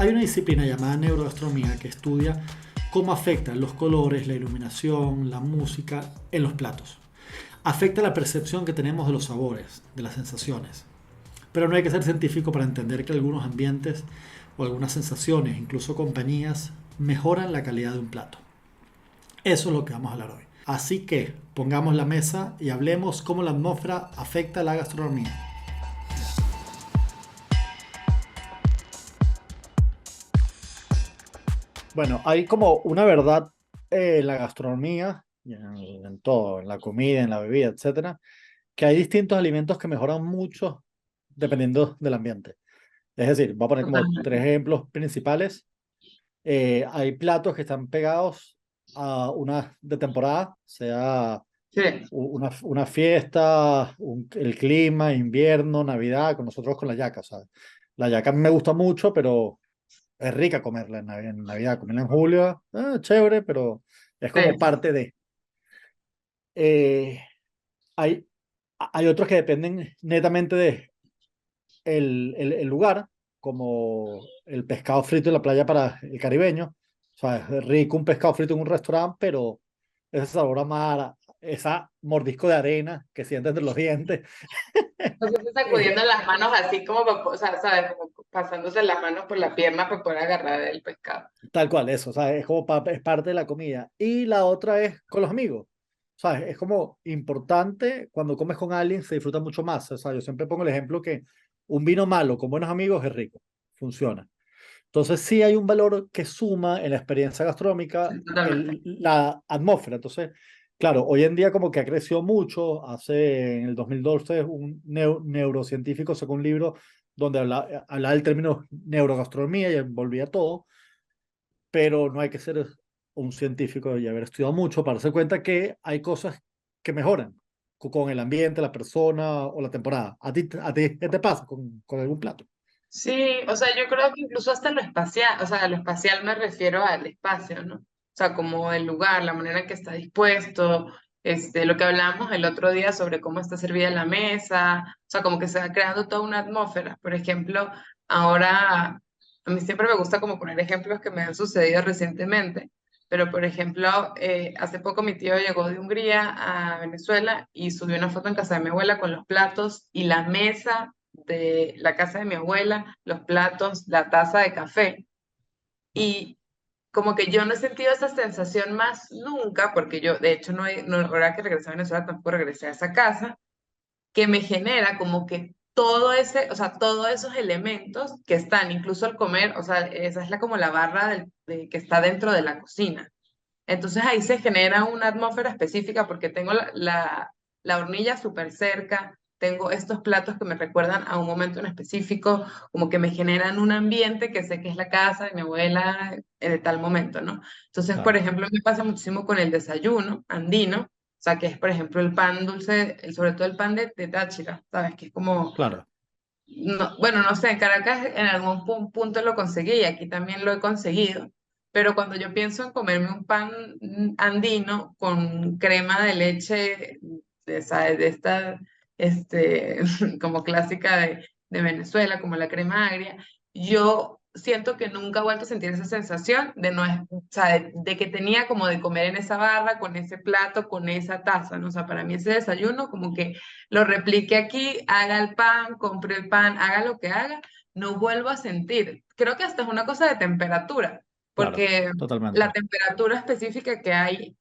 Hay una disciplina llamada neurogastronomía que estudia cómo afectan los colores, la iluminación, la música en los platos. Afecta la percepción que tenemos de los sabores, de las sensaciones. Pero no hay que ser científico para entender que algunos ambientes o algunas sensaciones, incluso compañías, mejoran la calidad de un plato. Eso es lo que vamos a hablar hoy. Así que pongamos la mesa y hablemos cómo la atmósfera afecta la gastronomía. Bueno, hay como una verdad en la gastronomía, y en todo, en la comida, en la bebida, etcétera, que hay distintos alimentos que mejoran mucho dependiendo del ambiente. Es decir, voy a poner como tres Totalmente. ejemplos principales. Hay platos que están pegados a una de temporada, sea Sí, una fiesta, el clima, invierno, Navidad, con nosotros con la yaca, ¿sabes? La yaca a mí me gusta mucho, pero es rica comerla en Navidad, comerla en julio, chévere, pero es sí, como sí. parte de. Eh, hay, hay otros que dependen netamente de el lugar, como el pescado frito en la playa para el caribeño. O sea, es rico un pescado frito en un restaurante, pero ese sabor a mar, esa mordisco de arena que sientes entre los dientes. Entonces eh, sacudiendo las manos así como, o sea, ¿sabes? Como pasándose las manos por la pierna para poder agarrar el pescado. Tal cual, eso, o sea, es como es parte de la comida. Y la otra es con los amigos. ¿Sabes? Es como importante cuando comes con alguien, se disfruta mucho más. O sea, yo siempre pongo el ejemplo que un vino malo con buenos amigos es rico, funciona. Entonces sí hay un valor que suma en la experiencia gastronómica Sí, totalmente. la atmósfera. Entonces, claro, hoy en día como que ha crecido mucho. En el 2012 un neurocientífico sacó un libro donde hablaba del término neurogastronomía y envolvía todo, pero no hay que ser un científico y haber estudiado mucho para darse cuenta que hay cosas que mejoran con el ambiente, la persona o la temporada. ¿A ti qué te pasa con algún plato? Sí, o sea, yo creo que incluso hasta lo espacial, o sea, a lo espacial me refiero al espacio, ¿no? O sea, como el lugar, la manera en que está dispuesto, lo que hablábamos el otro día sobre cómo está servida la mesa, o sea, como que se va creando toda una atmósfera. Por ejemplo, ahora, a mí siempre me gusta como poner ejemplos que me han sucedido recientemente, pero por ejemplo, hace poco mi tío llegó de Hungría a Venezuela y subió una foto en casa de mi abuela con los platos y la mesa de la casa de mi abuela, los platos, la taza de café. Y como que yo no he sentido esa sensación más nunca, porque yo, de hecho, no ahora que regresé a Venezuela, tampoco regresé a esa casa, que me genera como que todo ese, o sea, todos esos elementos que están, incluso al comer, o sea, esa es como la barra que está dentro de la cocina. Entonces ahí se genera una atmósfera específica porque tengo la hornilla súper cerca, tengo estos platos que me recuerdan a un momento en específico, como que me generan un ambiente que sé que es la casa de mi abuela de tal momento, ¿no? Entonces, por Claro, ejemplo, me pasa muchísimo con el desayuno andino, o sea, que es, por ejemplo, el pan dulce, sobre todo el pan de Táchira, ¿sabes? Que es como, claro. no, bueno, no sé, en Caracas en algún punto lo conseguí y aquí también lo he conseguido, pero cuando yo pienso en comerme un pan andino con crema de leche de esta, como clásica de Venezuela, como la crema agria, yo siento que nunca he vuelto a sentir esa sensación de no, o sea, de que tenía como de comer en esa barra, con ese plato, con esa taza, ¿no? O sea, para mí ese desayuno como que lo replique aquí, haga el pan, compre el pan, haga lo que haga, no vuelvo a sentir. Creo que hasta es una cosa de temperatura, Claro, porque la totalmente. temperatura específica que hay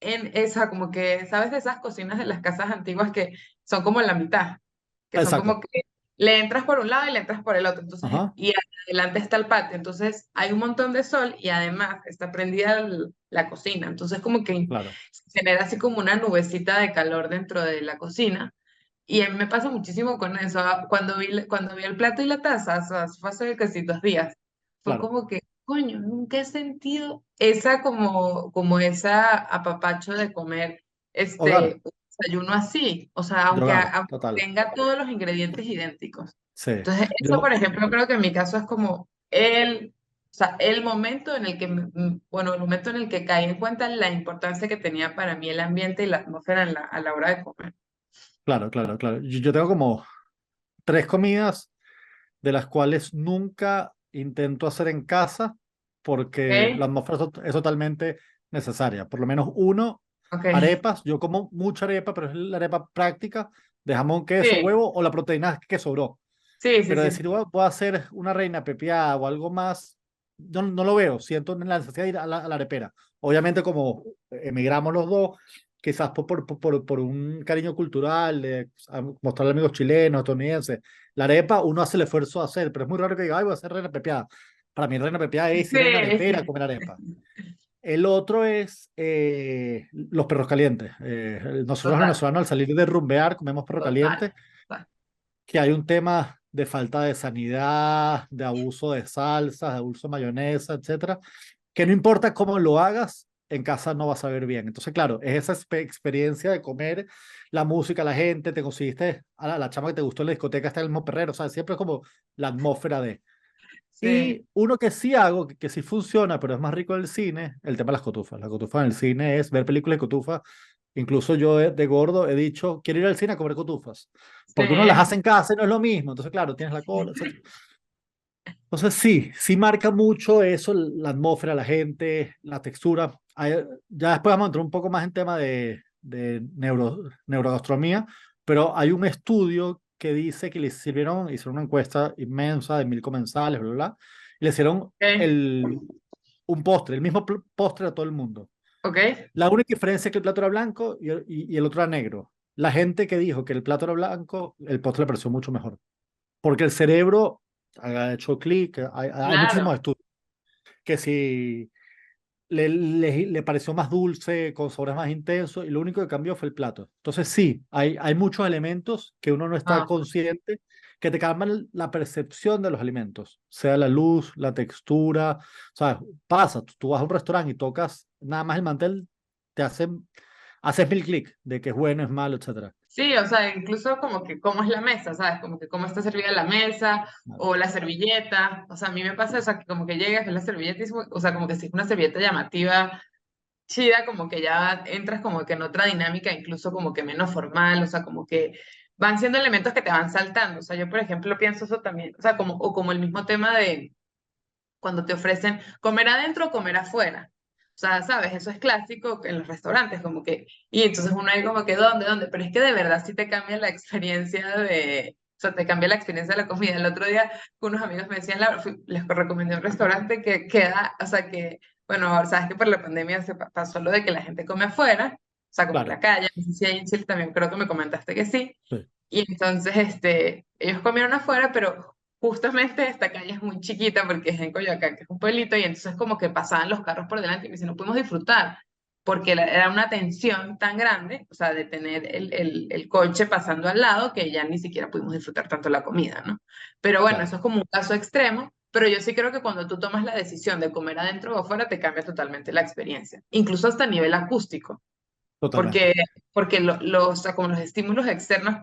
en esa, como que, ¿sabes? De esas cocinas de las casas antiguas que son como la mitad, que son Exacto. como que le entras por un lado y le entras por el otro, entonces, Ajá, y adelante está el patio, entonces hay un montón de sol y además está prendida la cocina, entonces como que claro. se genera así como una nubecita de calor dentro de la cocina. Y a mí me pasa muchísimo con eso. Cuando vi el plato y la taza, o sea, fue hace casi 2 días, fue Claro. como que, coño, nunca he sentido esa como esa apapacho de comer Hogar, un desayuno así. O sea, de aunque, hogar, aunque total. tenga todos los ingredientes idénticos. Sí. Entonces, eso, por Yo, ejemplo, creo que en mi caso es como o sea, el momento en el que, bueno, el momento en el que caí en cuenta la importancia que tenía para mí el ambiente y la atmósfera a la hora de comer. claro, claro, claro. Yo tengo como tres comidas de las cuales nunca intento hacer en casa porque la ¿Ok? atmósfera es totalmente necesaria. Por lo menos uno, Ok. arepas. Yo como mucha arepa, pero es la arepa práctica de jamón, queso, Sí, huevo o la proteína que sobró. sí, sí, Pero sí. decir, voy a hacer una reina pepiada o algo más, no lo veo. Siento la necesidad de ir a la arepera. Obviamente, como emigramos los dos, quizás por un cariño cultural, de mostrarle a amigos chilenos, estadounidenses, la arepa uno hace el esfuerzo de hacer, pero es muy raro que diga, ay, voy a hacer reina pepiada. Para mí, reina pepiada es ir a una arepera a Sí, comer arepa. El otro es los perros calientes. Nosotros los total, venezolanos al salir de rumbear comemos perro total. caliente, Total. que hay un tema de falta de sanidad, de abuso de salsas, de abuso de mayonesa, etcétera, que no importa cómo lo hagas, en casa no vas a ver bien. Entonces, claro, es esa experiencia de comer, la música, la gente, te conseguiste a la chama que te gustó en la discoteca, está en el mismo perrero, o sea, siempre es como la atmósfera de... Sí, Y uno que sí hago, que sí funciona, pero es más rico del cine, el tema de las cotufas. La cotufa en el cine es ver películas de cotufas. Incluso yo de gordo he dicho, quiero ir al cine a comer cotufas. Porque uno las hace sí. en casa y no es lo mismo. Entonces, claro, tienes la cola, etcétera. Entonces, sí marca mucho eso, la atmósfera, la gente, la textura. Ya después vamos a entrar un poco más en tema de neurogastronomía, pero hay un estudio que dice que le hicieron una encuesta inmensa de 1000 comensales, bla, bla, bla, y le hicieron Ok, un postre, el mismo postre a todo el mundo. ok. La única diferencia es que el plato era blanco y el otro era negro. La gente que dijo que el plato era blanco, el postre le pareció mucho mejor. Porque el cerebro ha hecho clic, hay muchísimos Claro. estudios, que si le pareció más dulce, con sabores más intensos, y lo único que cambió fue el plato. Entonces sí, hay muchos elementos que uno no está Ah, consciente, que te cambian la percepción de los alimentos, sea la luz, la textura, o sea, pasa, tú vas a un restaurante y tocas nada más el mantel, te haces 1000 clics de que es bueno, es malo, etcétera. sí, o sea, incluso como que cómo es la mesa, ¿sabes? Como que cómo está servida la mesa o la servilleta. O sea, a mí me pasa eso, que como que llegas a la servilleta y, o sea, como que si es una servilleta llamativa, chida, como que ya entras como que en otra dinámica, incluso como que menos formal, o sea, como que van siendo elementos que te van saltando. O sea, yo, por ejemplo, pienso eso también, o sea, como, o como el mismo tema de cuando te ofrecen comer adentro o comer afuera. O sea, sabes, eso es clásico en los restaurantes, como que, y entonces uno ahí como que, ¿dónde, dónde? Pero es que de verdad sí te cambia la experiencia de, o sea, te cambia la experiencia de la comida. El otro día unos amigos me decían, les recomendé un restaurante que queda, o sea, que, bueno, sabes que por la pandemia se pasó lo de que la gente come afuera, o sea, como en la Claro, calle, no sé si hay en Chile también, creo que me comentaste que sí, sí, y entonces, ellos comieron afuera, pero justamente esta calle es muy chiquita porque es en Coyoacán, que es un pueblito, y entonces como que pasaban los carros por delante y me dicen, no pudimos disfrutar, porque era una tensión tan grande, o sea, de tener el coche pasando al lado, que ya ni siquiera pudimos disfrutar tanto la comida, ¿no? Pero bueno, claro, eso es como un caso extremo, pero yo sí creo que cuando tú tomas la decisión de comer adentro o afuera, te cambia totalmente la experiencia, incluso hasta a nivel acústico, totalmente. porque, porque o sea, como los estímulos externos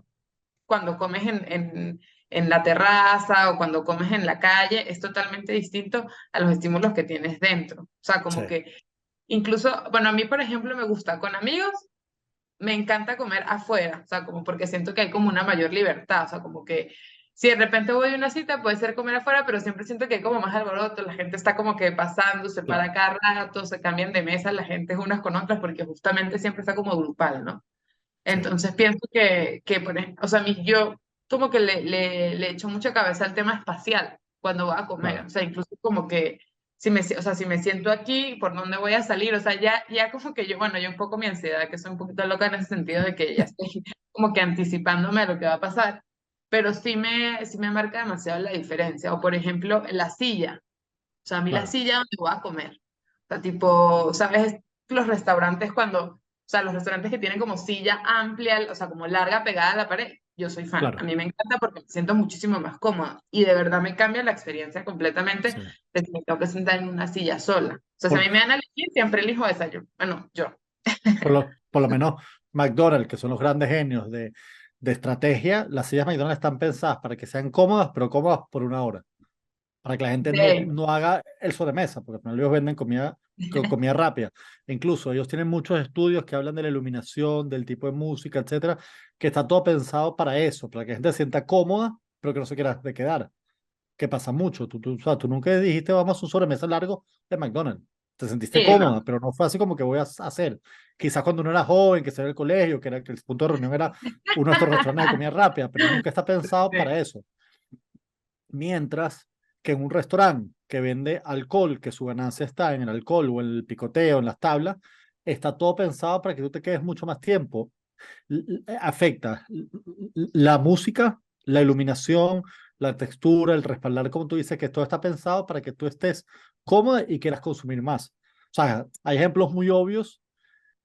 cuando comes en la terraza o cuando comes en la calle es totalmente distinto a los estímulos que tienes dentro. O sea, Sí, como que incluso, bueno, a mí, por ejemplo, me gusta con amigos, me encanta comer afuera, o sea, como porque siento que hay como una mayor libertad, o sea, como que si de repente voy a una cita, puede ser comer afuera, pero siempre siento que hay como más alboroto, la gente está como que pasando, se para claro, cada rato, se cambian de mesa, la gente es unas con otras, porque justamente siempre está como grupal, ¿no? sí, Entonces pienso que por ejemplo, o sea, yo como que le echo mucha cabeza al tema espacial cuando voy a comer, claro, o sea, incluso como que o sea, si me siento aquí, ¿por dónde voy a salir? O sea, ya como que yo, bueno, yo un poco mi ansiedad, que soy un poquito loca en ese sentido de que ya estoy como que anticipándome a lo que va a pasar, pero sí me marca demasiado la diferencia. O por ejemplo, la silla, o sea, a mí la claro, silla donde voy a comer. O sea, tipo, ¿sabes? Los restaurantes o sea, los restaurantes que tienen como silla amplia, o sea, como larga pegada a la pared, yo soy fan. A claro, mí me encanta porque me siento muchísimo más cómoda y de verdad me cambia la experiencia completamente sí. de si me tengo que sentar en una silla sola. O sea, si a Por, mí me dan a elegir, siempre elijo esa yo. Bueno, yo. por lo menos McDonald's, que son los grandes genios de estrategia, las sillas McDonald's están pensadas para que sean cómodas, pero cómodas por una hora, para que la gente no, Sí, no haga el sobremesa, porque al final ellos venden comida, comida rápida. E incluso ellos tienen muchos estudios que hablan de la iluminación, del tipo de música, etcétera, que está todo pensado para eso, para que la gente se sienta cómoda, pero que no se quiera de quedar. que pasa mucho. O sea, tú nunca dijiste vamos a un sobremesa largo de McDonald's. Te sentiste Sí, no. cómoda, pero no fue así como que voy a hacer. Quizás cuando uno era joven, que se era el colegio, que el punto de reunión era uno de estos restaurantes de comida rápida, pero nunca está pensado Sí, para eso. Mientras que en un restaurante que vende alcohol, que su ganancia está en el alcohol o en el picoteo, en las tablas, está todo pensado para que tú te quedes mucho más tiempo. Afecta la música, la iluminación, la textura, el respaldar, como tú dices, que todo está pensado para que tú estés cómodo y quieras consumir más. O sea, hay ejemplos muy obvios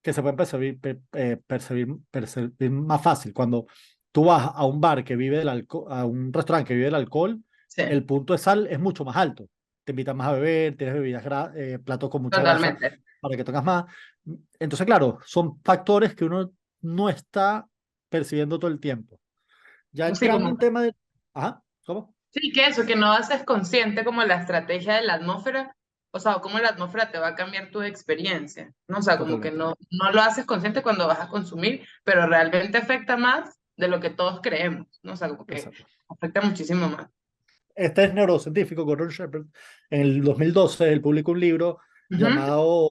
que se pueden percibir más fácil. Cuando tú vas a un bar que vive del alcohol, a un restaurante que vive del alcohol, sí, el punto de sal es mucho más alto. Te invitan más a beber, tienes bebidas, platos con mucha grasa totalmente. para que tengas más. Entonces, claro, son factores que uno no está percibiendo todo el tiempo. Ya Sí, entrando como, en tema de... Ajá, ¿cómo? sí, que eso, que no haces consciente como la estrategia de la atmósfera, o sea, o cómo la atmósfera te va a cambiar tu experiencia, ¿no? O sea, como que Totalmente. no lo haces consciente cuando vas a consumir, pero realmente afecta más de lo que todos creemos, ¿no? O sea, como que Exacto. afecta muchísimo más. Este es neurocientífico, Gordon Shepherd. En el 2012, él publicó un libro Ujú. llamado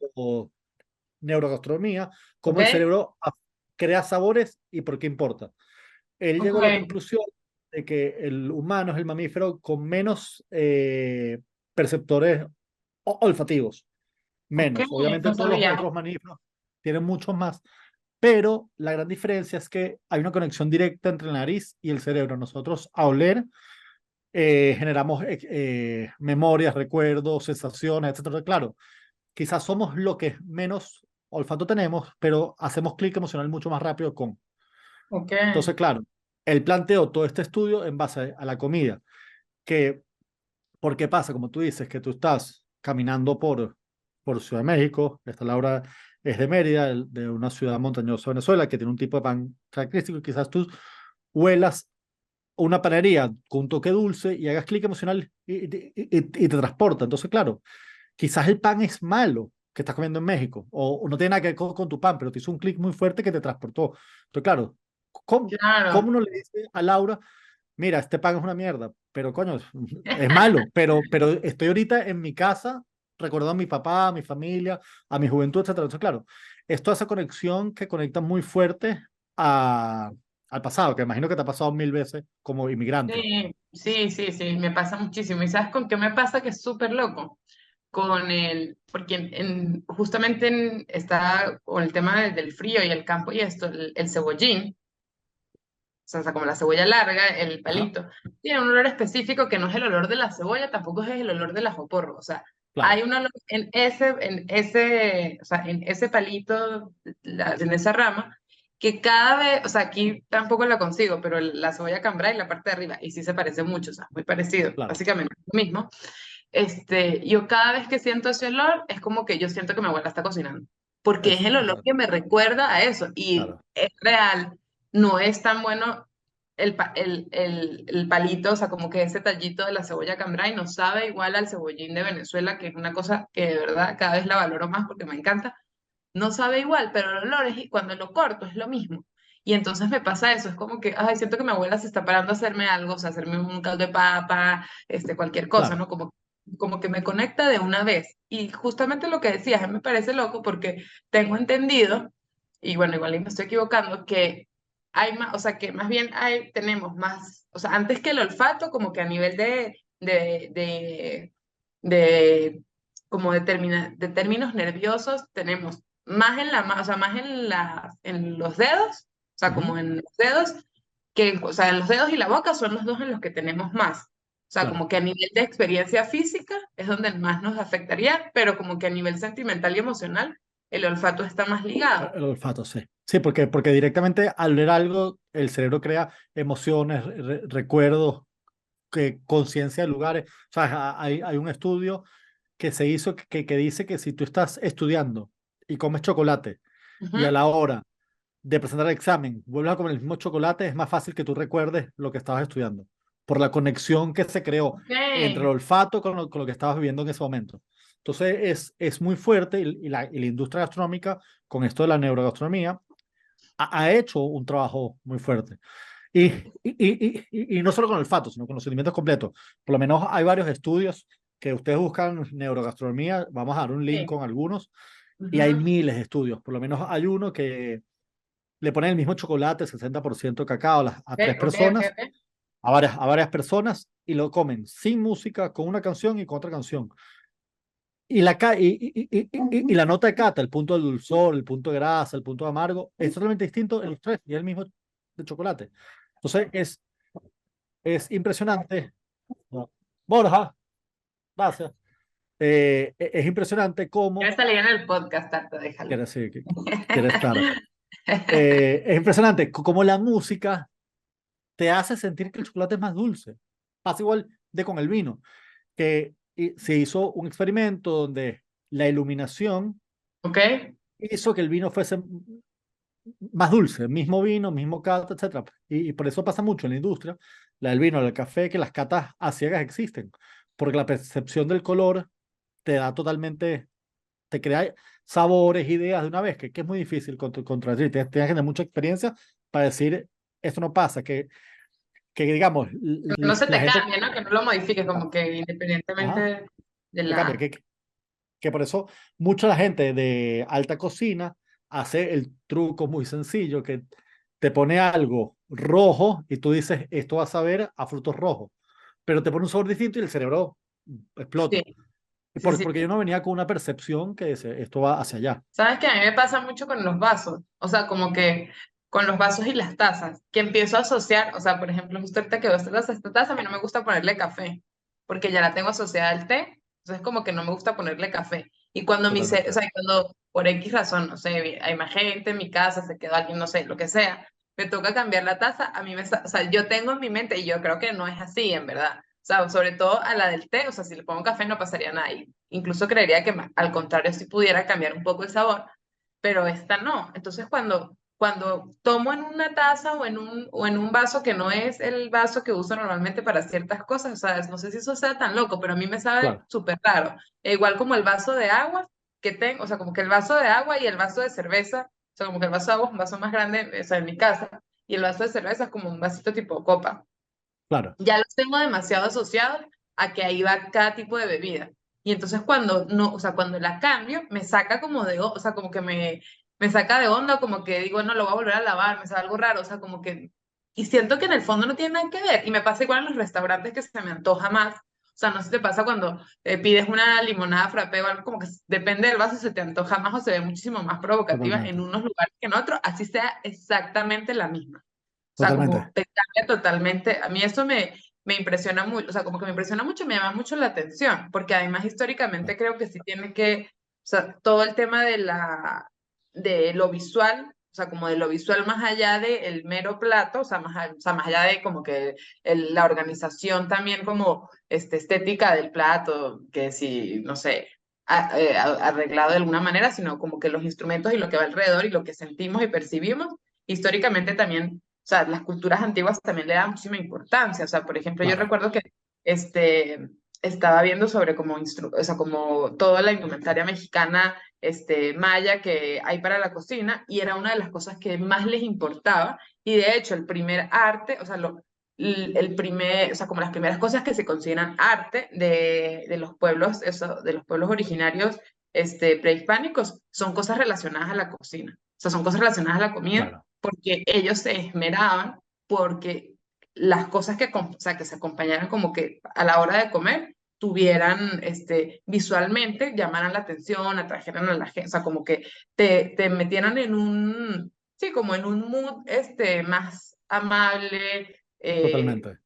Neurogastronomía, ¿Ok? cómo el cerebro crea sabores y por qué importa. Él Ok, llegó a la conclusión de que el humano es el mamífero con menos perceptores olfativos, ok, menos. Obviamente no todos los sabía. otros mamíferos tienen muchos más, pero la gran diferencia es que hay una conexión directa entre la nariz y el cerebro. Nosotros a oler generamos memorias, recuerdos, sensaciones, etcétera. Claro, quizás somos lo que menos olfato tenemos, pero hacemos clic emocional mucho más rápido con. Ok, Entonces, claro, él planteó todo este estudio en base a la comida, que, ¿por qué pasa? Como tú dices, que tú estás caminando por Ciudad de México, esta Laura es de Mérida, de una ciudad montañosa de Venezuela, que tiene un tipo de pan característico, y quizás tú huelas una panadería con un toque dulce y hagas clic emocional y te transporta. Entonces, claro, quizás el pan es malo que estás comiendo en México o no tiene nada que ver con tu pan, pero te hizo un clic muy fuerte que te transportó. Entonces, claro, ¿cómo claro. uno le dice a Laura, mira, este pan es una mierda, pero coño, es malo, pero estoy ahorita en mi casa recordando a mi papá, a mi familia, a mi juventud, etcétera. Entonces, claro, esto hace conexión que conecta muy fuerte a, al pasado, que imagino que te ha pasado mil veces como inmigrante. Sí, sí, sí, sí, me pasa muchísimo. ¿Y sabes con qué me pasa? Que es súper loco. Con el, porque justamente está con el tema del frío y el campo y esto, el cebollín, o sea, como la cebolla larga, el Ajá, palito, tiene un olor específico que no es el olor de la cebolla, tampoco es el olor del ajoporro, o sea, hay claro, un olor o sea, en ese palito, en esa rama, que cada vez, o sea, aquí tampoco la consigo, pero la cebolla cambray, la parte de arriba, y sí se parece mucho, o sea, muy parecido, claro. básicamente es lo mismo. Yo cada vez que siento ese olor, es como que yo siento que mi abuela está cocinando, porque es el olor que Exacto, me recuerda a eso, y claro. es real, no es tan bueno el palito, o sea, como que ese tallito de la cebolla cambray no sabe igual al cebollín de Venezuela, que es una cosa que de verdad cada vez la valoro más porque me encanta, no sabe igual, pero el olor es, cuando lo corto es lo mismo. Y entonces me pasa eso, es como que, ay, siento que mi abuela se está parando a hacerme algo, o sea, hacerme un caldo de papa, cualquier cosa, Claro, ¿no? Como que me conecta de una vez. Y justamente lo que decías, me parece loco porque tengo entendido, y bueno, igual y me estoy equivocando, que hay más, o sea, que más bien tenemos más, o sea, antes que el olfato, como que a nivel de como de términos nerviosos, tenemos más o sea, más en los dedos, o sea, ujú, como en los dedos, o sea, en los dedos y la boca son los dos en los que tenemos más. O sea, claro. como que a nivel de experiencia física es donde más nos afectaría, pero como que a nivel sentimental y emocional, el olfato está más ligado. El olfato, sí. Sí, porque directamente al ver algo, el cerebro crea emociones, recuerdos, conciencia de lugares. O sea, hay un estudio que se hizo que dice que si tú estás estudiando y comes chocolate y a Ujú. la hora de presentar el examen vuelves a comer el mismo chocolate, es más fácil que tú recuerdes lo que estabas estudiando, por la conexión que se creó Ok, entre el olfato con lo que estabas viviendo en ese momento. Entonces es muy fuerte y la industria gastronómica con esto de la neurogastronomía ha hecho un trabajo muy fuerte. Y, y no solo con el olfato, sino con los sentimientos completos. Por lo menos hay varios estudios que ustedes buscan neurogastronomía, vamos a dar un link Sí. con algunos, y hay Ujú. miles de estudios. Por lo menos hay uno que le ponen el mismo chocolate, 60% cacao, a Ok, tres ok, ok, personas, ok. a varias personas, y lo comen sin música, con una canción y con otra canción. Y y la nota de cata, el punto del dulzor, el punto de grasa, el punto de amargo, es totalmente distinto en los tres y es el mismo de chocolate. Entonces es impresionante. No. Borja, gracias. Es impresionante cómo, Quieres salir en el podcast, Tarta, déjalo. quiere decir, quiere estar. Es impresionante cómo la música te hace sentir que el chocolate es más dulce. Pasa igual de con el vino, que se hizo un experimento donde la iluminación ¿Ok? hizo que el vino fuese más dulce, mismo vino, mismo cata, etcétera. Y por eso pasa mucho en la industria, la del vino, el café, que las catas a ciegas existen, porque la percepción del color te da totalmente, te crea sabores, ideas de una vez, que es muy difícil contradecir. Tienes que tener mucha experiencia para decir, esto no pasa, que digamos, Que no se la te gente, cambie, ¿no? Que no lo modifiques, ah, como que ajá, independientemente de que cambia, la... que por eso mucha la gente de alta cocina hace el truco muy sencillo, que te pone algo rojo y tú dices, esto va a saber a frutos rojos, pero te pone un sabor distinto y el cerebro Sí, explota. sí, sí. Porque yo no venía con una percepción que dice, esto va hacia allá. Sabes que a mí me pasa mucho con los vasos, o sea, como que con los vasos y las tazas, que empiezo a asociar, o sea, por ejemplo, justo ahorita que veo esta taza, a mí no me gusta ponerle café, porque ya la tengo asociada al té, entonces como que no me gusta ponerle café. Y cuando o Totalmente. sea, cuando por X razón, no sé, hay más gente en mi casa, se quedó alguien, no sé, lo que sea, me toca cambiar la taza, a mí o sea, yo tengo en mi mente, y yo creo que no es así, en verdad. O sea, sobre todo a la del té, o sea, si le pongo café no pasaría nada. Incluso creería que al contrario, si pudiera cambiar un poco el sabor, pero esta no. Entonces, cuando tomo en una taza o en un vaso que no es el vaso que uso normalmente para ciertas cosas, o sea, no sé si eso sea tan loco, pero a mí me sabe Claro, súper raro. E igual como el vaso de agua que tengo, o sea, como que el vaso de agua y el vaso de cerveza, o sea, como que el vaso de agua es un vaso más grande, o sea, en mi casa, y el vaso de cerveza es como un vasito tipo copa. claro, Ya los tengo demasiado asociados a que ahí va cada tipo de bebida. Y entonces cuando no, o sea, cuando la cambio, me saca como o sea, como que me saca de onda, como que digo, no, lo voy a volver a lavar, me sabe algo raro, o sea, como que, y siento que en el fondo no tiene nada que ver. Y me pasa igual en los restaurantes que se me antoja más. O sea, no sé si te pasa cuando pides una limonada frappé o algo como que depende del vaso, se te antoja más o se ve muchísimo más provocativa en totalmente, unos lugares que en otros, así sea exactamente la misma. O sea, como totalmente. te cambia totalmente. A mí eso me impresiona mucho, o sea, como que me impresiona mucho, me llama mucho la atención, porque además históricamente creo que sí tiene que, o sea, todo el tema de lo visual, o sea, como de lo visual más allá del mero plato, o sea, o sea, más allá de como que la organización también como estética del plato, que si, no sé, arreglado de alguna manera, sino como que los instrumentos y lo que va alrededor y lo que sentimos y percibimos históricamente también, o sea, las culturas antiguas también le dan muchísima importancia. O sea, por ejemplo, yo Claro, recuerdo que estaba viendo sobre como, o sea, como toda la indumentaria mexicana, maya que hay para la cocina, y era una de las cosas que más les importaba. Y de hecho, el primer arte, o sea, el primer, o sea, como las primeras cosas que se consideran arte de los pueblos, eso, de los pueblos originarios prehispánicos, son cosas relacionadas a la cocina. O sea, son cosas relacionadas a la comida claro, porque ellos se esmeraban porque las cosas o sea, que se acompañaran como que a la hora de comer tuvieran, visualmente, llamaran la atención, atrajeran a la gente, o sea, como que te metieran en un, sí, como en un mood, más amable, totalmente.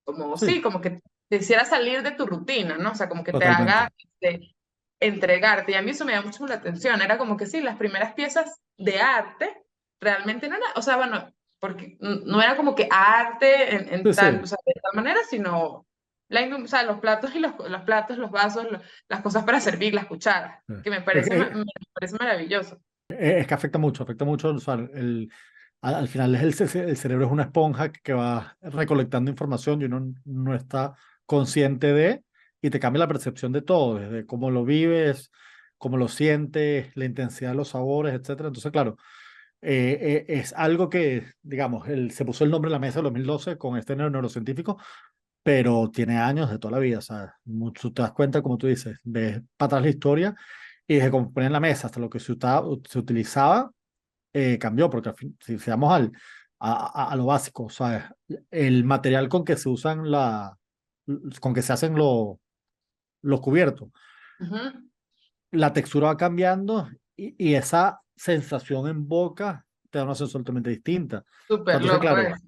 como, sí, Sí, como que te hiciera salir de tu rutina, ¿no? O sea, como que te haga, totalmente. entregarte. Y a mí eso me da mucho la atención. Era como que sí, las primeras piezas de arte realmente no era, o sea, bueno, porque no era como que arte Sí, en tal, o sí. sea, de tal manera, sino o sea, los platos y los platos, los vasos, las cosas para servir, las cucharas, que me Es, parece, me parece maravilloso. es que afecta mucho, o sea, al final el cerebro es una esponja que va recolectando información y uno no está consciente de, y te cambia la percepción de todo, desde cómo lo vives, cómo lo sientes, la intensidad de los sabores, etcétera. Entonces, claro, Es algo que, digamos, se puso el nombre en la mesa en 2012 con este neurocientífico, pero tiene años de toda la vida. O sea, mucho, te das cuenta, como tú dices, ves para atrás la historia y desde cómo ponen en la mesa hasta lo que se utilizaba, cambió, porque al fin, si vamos a lo básico, ¿sabes? El material con que se usan con que se hacen los cubiertos, Ujú. la textura va cambiando y esa sensación en boca te da una sensación totalmente distinta. O sea, Súper entonces, loco claro, es.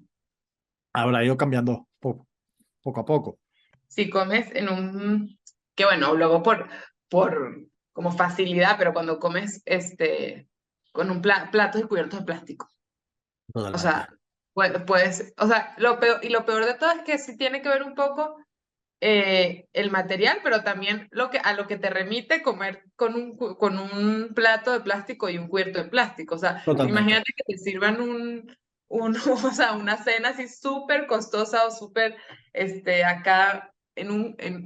habrá ido cambiando poco a poco. Si comes en un, que bueno, luego por como facilidad, pero cuando comes con un platos y cubiertos de plástico. O Totalmente. sea, puedes, o sea, lo peor de todo es que sí tiene que ver un poco el material, pero también a lo que te remite comer con un plato de plástico y un cubierto de plástico. O sea, Totalmente. imagínate que te sirvan o sea, una cena así súper costosa o súper, acá,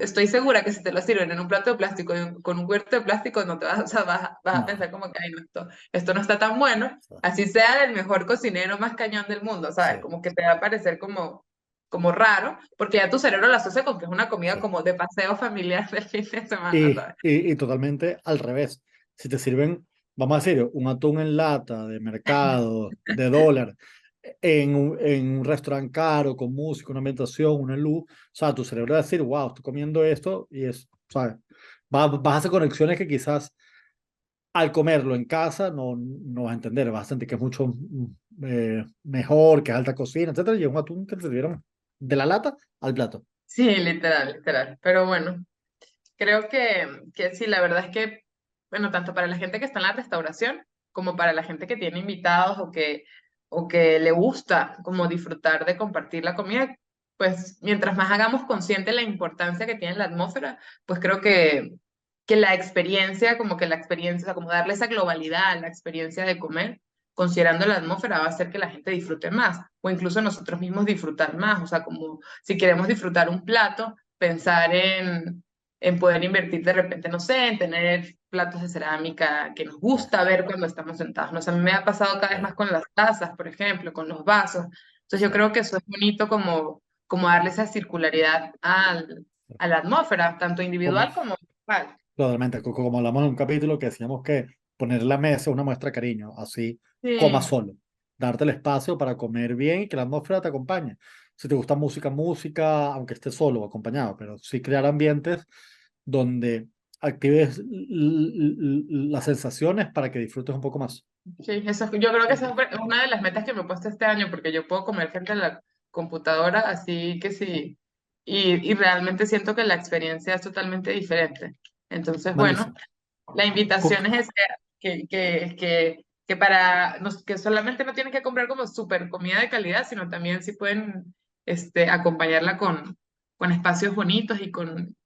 estoy segura que si te lo sirven en un plato de plástico y con un cubierto de plástico, no te vas, o sea, vas a No. pensar como que, ay, no, esto no está tan bueno, así sea del mejor cocinero más cañón del mundo, ¿sabes? Sí, Como que te va a parecer como raro, porque ya tu cerebro lo asocia con que es una comida sí. como de paseo familiar del fin de semana, ¿sabes? Y totalmente al revés. Si te sirven, vamos a decir, un atún en lata de mercado, de dólar, en un restaurante caro, con música, una ambientación, una luz, o sea, tu cerebro va a decir, wow, estoy comiendo esto y es, ¿sabes? Vas a hacer conexiones que quizás al comerlo en casa no vas a entender, vas a sentir que es mucho mejor, que es alta cocina, etcétera, y es un atún que te sirvieron de la lata al plato. Sí, literal, literal. Pero bueno, creo que sí, la verdad es que, bueno, tanto para la gente que está en la restauración, como para la gente que tiene invitados o que le gusta como disfrutar de compartir la comida, pues mientras más hagamos consciente la importancia que tiene la atmósfera, pues creo que la experiencia, como que la experiencia, o sea, como darle esa globalidad a la experiencia de comer, considerando la atmósfera, va a hacer que la gente disfrute más, o incluso nosotros mismos disfrutar más, o sea, como si queremos disfrutar un plato, pensar en poder invertir de repente, no sé, en tener platos de cerámica que nos Sí, gusta ver cuando estamos sentados. No sé, a mí me ha pasado cada vez más con las tazas, por ejemplo, con los vasos. Entonces yo sí, creo que eso es bonito como darle esa circularidad sí. a la atmósfera, tanto Como, individual como grupal. totalmente, como hablamos en un capítulo que decíamos que poner la mesa es una muestra de cariño, así coma Sí, solo, darte el espacio para comer bien y que la atmósfera te acompañe. Si te gusta música, música, aunque estés solo o acompañado, pero sí crear ambientes donde actives las sensaciones para que disfrutes un poco más. sí, yo creo que esa es una de las metas que me he puesto este año, porque yo puedo comer frente a la computadora, así que sí, y realmente siento que la experiencia es totalmente diferente. Entonces, bueno, Buenísimo. la Co- invitación es que solamente no tienen que comprar como súper comida de calidad, sino también si pueden acompañarla con espacios bonitos y con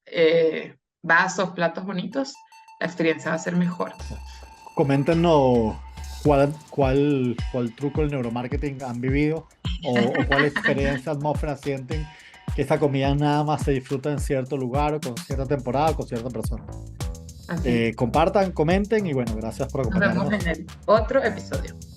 vasos, platos bonitos, la experiencia va a ser mejor. Coméntenos cuál truco del neuromarketing han vivido o cuál experiencia, atmósfera sienten que esta comida nada más se disfruta en cierto lugar o con cierta temporada o con cierta persona. Así, Compartan, comenten y bueno, gracias por nos vemos acompañarnos. en el otro episodio.